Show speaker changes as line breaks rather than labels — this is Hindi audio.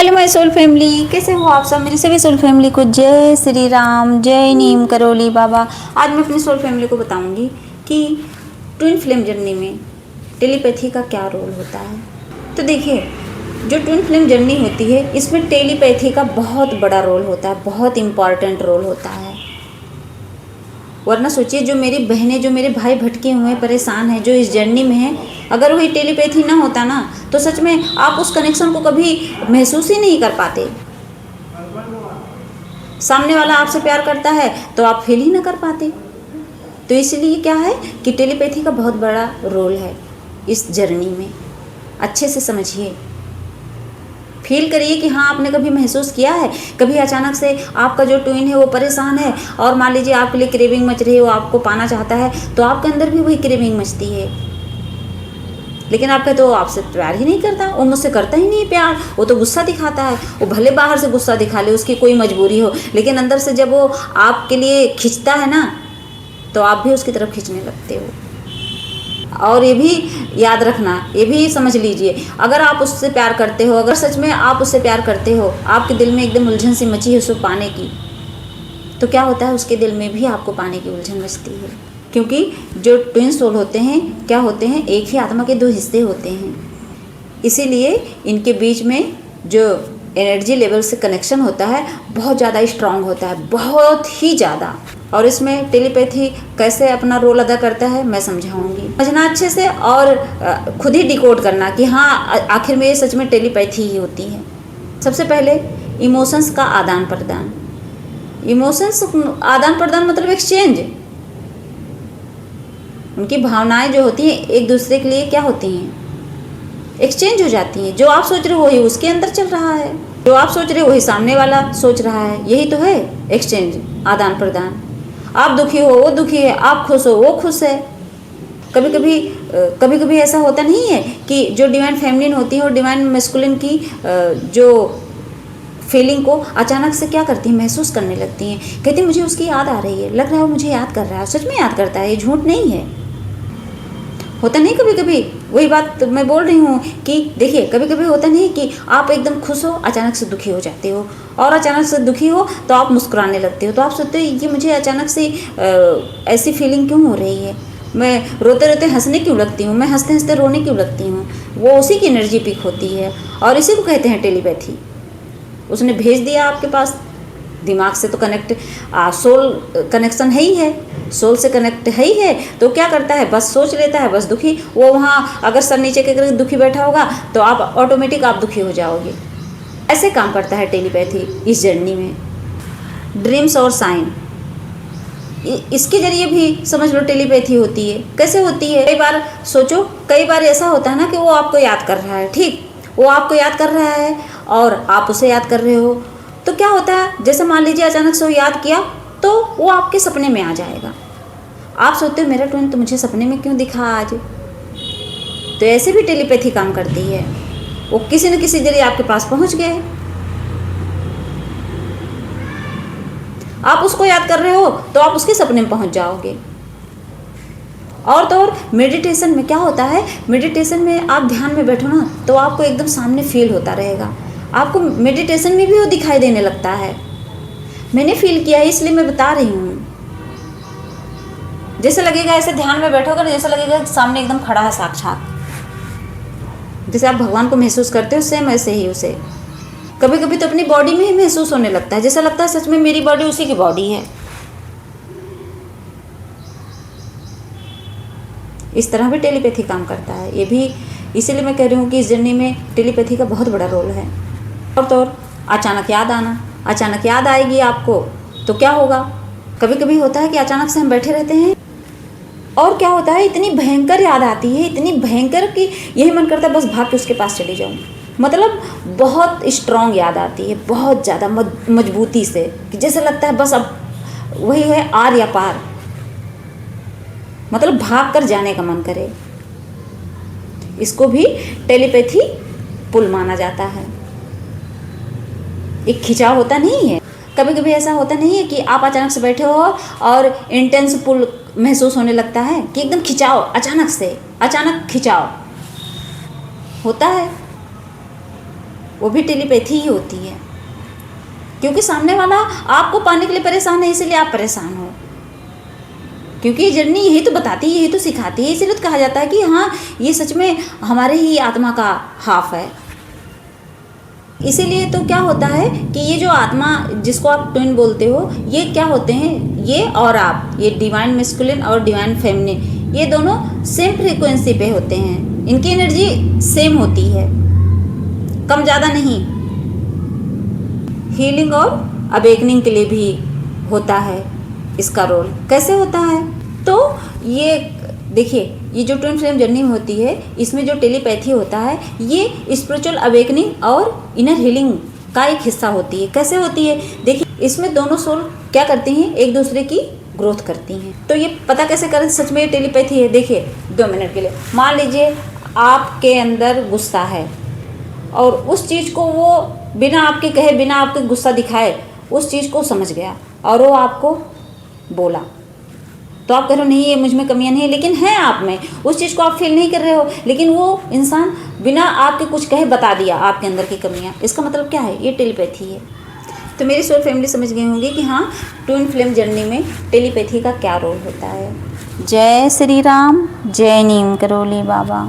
हेलो माय सोल फैमिली, कैसे हो आप सब। मेरी सभी सोल फैमिली को जय श्री राम, जय नीम करोली बाबा। आज मैं अपनी सोल फैमिली को बताऊंगी कि ट्विन फ्लेम जर्नी में टेलीपैथी का क्या रोल होता है। तो देखिए, जो ट्विन फ्लेम जर्नी होती है इसमें टेलीपैथी का बहुत बड़ा रोल होता है, बहुत इम्पॉर्टेंट रोल होता है। वरना सोचिए, जो मेरी बहनें, जो मेरे भाई भटके हुए हैं, परेशान हैं, जो इस जर्नी में हैं, अगर वही टेलीपैथी ना होता ना तो सच में आप उस कनेक्शन को कभी महसूस ही नहीं कर पाते। सामने वाला आपसे प्यार करता है तो आप फील ही ना कर पाते। तो इसलिए क्या है कि टेलीपैथी का बहुत बड़ा रोल है इस जर्नी में। अच्छे से समझिए, फील करिए कि हाँ, आपने कभी महसूस किया है, कभी अचानक से आपका जो ट्विन है वो परेशान है और मान लीजिए आपके लिए क्रेविंग मच रही है, वो आपको पाना चाहता है, तो आपके अंदर भी वही क्रेविंग मचती है। लेकिन आप कहते हो आपसे प्यार ही नहीं करता, वो मुझसे करता ही नहीं प्यार, वो तो गुस्सा दिखाता है। वो भले बाहर से गुस्सा दिखा ले, उसकी कोई मजबूरी हो, लेकिन अंदर से जब वो आपके लिए खिंचता है ना तो आप भी उसकी तरफ खींचने लगते हो। और ये भी याद रखना, ये भी समझ लीजिए, अगर आप उससे प्यार करते हो, अगर सच में आप उससे प्यार करते हो, आपके दिल में एकदम उलझन सी मची है उसको पाने की, तो क्या होता है, उसके दिल में भी आपको पाने की उलझन मचती है। क्योंकि जो ट्विन सोल होते हैं क्या होते हैं, एक ही आत्मा के दो हिस्से होते हैं। इसीलिए इनके बीच में जो एनर्जी लेवल से कनेक्शन होता है बहुत ज़्यादा स्ट्रांग होता है, बहुत ही ज़्यादा। और इसमें टेलीपैथी कैसे अपना रोल अदा करता है मैं समझाऊंगी। समझना अच्छे से और खुद ही डिकोड करना कि हाँ, आखिर में ये सच में टेलीपैथी ही होती है। सबसे पहले इमोशंस का आदान प्रदान। इमोशंस आदान प्रदान मतलब एक्सचेंज। उनकी भावनाएं जो होती हैं एक दूसरे के लिए क्या होती हैं, एक्सचेंज हो जाती हैं। जो आप सोच रहे हो वही उसके अंदर चल रहा है, जो आप सोच रहे हो वही सामने वाला सोच रहा है। यही तो है एक्सचेंज, आदान प्रदान। आप दुखी हो वो दुखी है, आप खुश हो वो खुश है। कभी कभी ऐसा होता नहीं है कि जो डिवाइन फेमिनिन होती है और डिवाइन मैस्कुलिन की जो फीलिंग को अचानक से क्या करती हैं, महसूस करने लगती हैं। कहती हैं मुझे उसकी याद आ रही है, लग रहा है वो मुझे याद कर रहा है। सच में याद करता है, ये झूठ नहीं है। होता नहीं कभी कभी, वही बात मैं बोल रही हूँ कि देखिए, कभी कभी होता नहीं कि आप एकदम खुश हो अचानक से दुखी हो जाते हो, और अचानक से दुखी हो तो आप मुस्कुराने लगते हो। तो आप सोचते हो ये मुझे अचानक से ऐसी फीलिंग क्यों हो रही है, मैं रोते रोते हंसने क्यों लगती हूँ, मैं हंसते हंसते रोने क्यों लगती हूँ। वो उसी की एनर्जी पिक होती है और इसी को कहते हैं टेलीपैथी। उसने भेज दिया आपके पास। दिमाग से तो कनेक्ट, सोल कनेक्शन है ही है, सोल से कनेक्ट है ही है। तो क्या करता है, बस सोच लेता है बस दुखी। वो वहाँ अगर सर नीचे के करके दुखी बैठा होगा तो आप ऑटोमेटिक आप दुखी हो जाओगे। ऐसे काम करता है टेलीपैथी इस जर्नी में। ड्रीम्स और साइन, इसके जरिए भी समझ लो टेलीपैथी होती है। कैसे होती है, कई बार सोचो, कई बार ऐसा होता है ना कि वो आपको याद कर रहा है, ठीक, वो आपको याद कर रहा है और आप उसे याद कर रहे हो। तो क्या होता है, जैसे मान लीजिए अचानक से वो याद किया तो वो आपके सपने में आ जाएगा। आप सोचते हो मेरा ट्विन तो मुझे सपने में क्यों दिखा आज। तो ऐसे भी टेलीपैथी काम करती है, वो किसी न किसी जरिए आपके पास पहुंच गए। आप उसको याद कर रहे हो तो आप उसके सपने में पहुंच जाओगे। और तो और मेडिटेशन में क्या होता है, मेडिटेशन में आप ध्यान में बैठो ना तो आपको एकदम सामने फील होता रहेगा। आपको मेडिटेशन में भी वो दिखाई देने लगता है। मैंने फील किया है इसलिए मैं बता रही हूँ। जैसे लगेगा, ऐसे ध्यान में बैठोगे ना, जैसा लगेगा सामने एकदम खड़ा है साक्षात। जैसे आप भगवान को महसूस करते हो सेम ऐसे ही उसे कभी कभी तो अपनी बॉडी में ही महसूस होने लगता है। जैसा लगता है सच में मेरी बॉडी उसी की बॉडी है। इस तरह भी टेलीपैथी काम करता है। ये भी इसीलिए मैं कह रही हूँ कि इस जर्नी में टेलीपैथी का बहुत बड़ा रोल है। और तो और अचानक याद आना, अचानक याद आएगी आपको तो क्या होगा। कभी कभी होता है कि अचानक से हम बैठे रहते हैं और क्या होता है, इतनी भयंकर याद आती है, इतनी भयंकर कि यही मन करता है बस भाग के उसके पास चली जाऊँ। मतलब बहुत स्ट्रांग याद आती है, बहुत ज़्यादा मजबूती से, कि जैसे लगता है बस अब वही है आर या पार, मतलब भाग कर जाने का मन करे। इसको भी टेलीपैथी पुल माना जाता है। एक खिंचाव होता नहीं है, कभी कभी ऐसा होता नहीं है कि आप अचानक से बैठे हो और इंटेंस पुल महसूस होने लगता है कि एकदम खिंचाव, अचानक से अचानक खिंचाव होता है। वो भी टेलीपैथी ही होती है, क्योंकि सामने वाला आपको पाने के लिए परेशान है, इसीलिए आप परेशान हो। क्योंकि ये जर्नी यही तो बताती है, यही तो सिखाती है, इसीलिए तो कहा जाता है कि हाँ ये सच में हमारे ही आत्मा का हाफ है। इसीलिए तो क्या होता है कि ये जो आत्मा जिसको आप ट्विन बोलते हो, ये क्या होते हैं, ये और आप, ये डिवाइन मैस्कुलिन और डिवाइन फेमिनिन, ये दोनों सेम फ्रीक्वेंसी पे होते हैं, इनकी एनर्जी सेम होती है, कम ज़्यादा नहीं। हीलिंग और अवेकनिंग के लिए भी होता है इसका रोल। कैसे होता है? तो ये देखिए, ये जो ट्विन फ्लेम जर्नी होती है, इसमें जो टेलीपैथी होता है, ये स्पिरिचुअल अवेकनिंग और इनर हीलिंग का एक हिस्सा होती है। कैसे होती है? देखिए, इसमें दोनों सोल क्या करती हैं, एक दूसरे की ग्रोथ करती हैं। तो ये पता कैसे करें सच में ये टेलीपैथी है? देखिए 2 मिनट के लिए मान लीजिए आपके अंदर गुस्सा है और उस चीज़ को वो बिना आपके कहे, बिना आपके गुस्सा दिखाए उस चीज़ को समझ गया और वो आपको बोला, तो आप कह रहे हो नहीं ये मुझ में कमियां नहीं है, लेकिन है आप में, उस चीज़ को आप फील नहीं कर रहे हो, लेकिन वो इंसान बिना आपके कुछ कहे बता दिया आपके अंदर की कमियां। इसका मतलब क्या है? ये टेलीपैथी है। तो मेरी सोल फैमिली समझ गए होंगे कि हाँ, ट्विन फ्लेम जर्नी में टेलीपैथी का क्या रोल होता है। जय श्री राम, जय नीम करोली बाबा।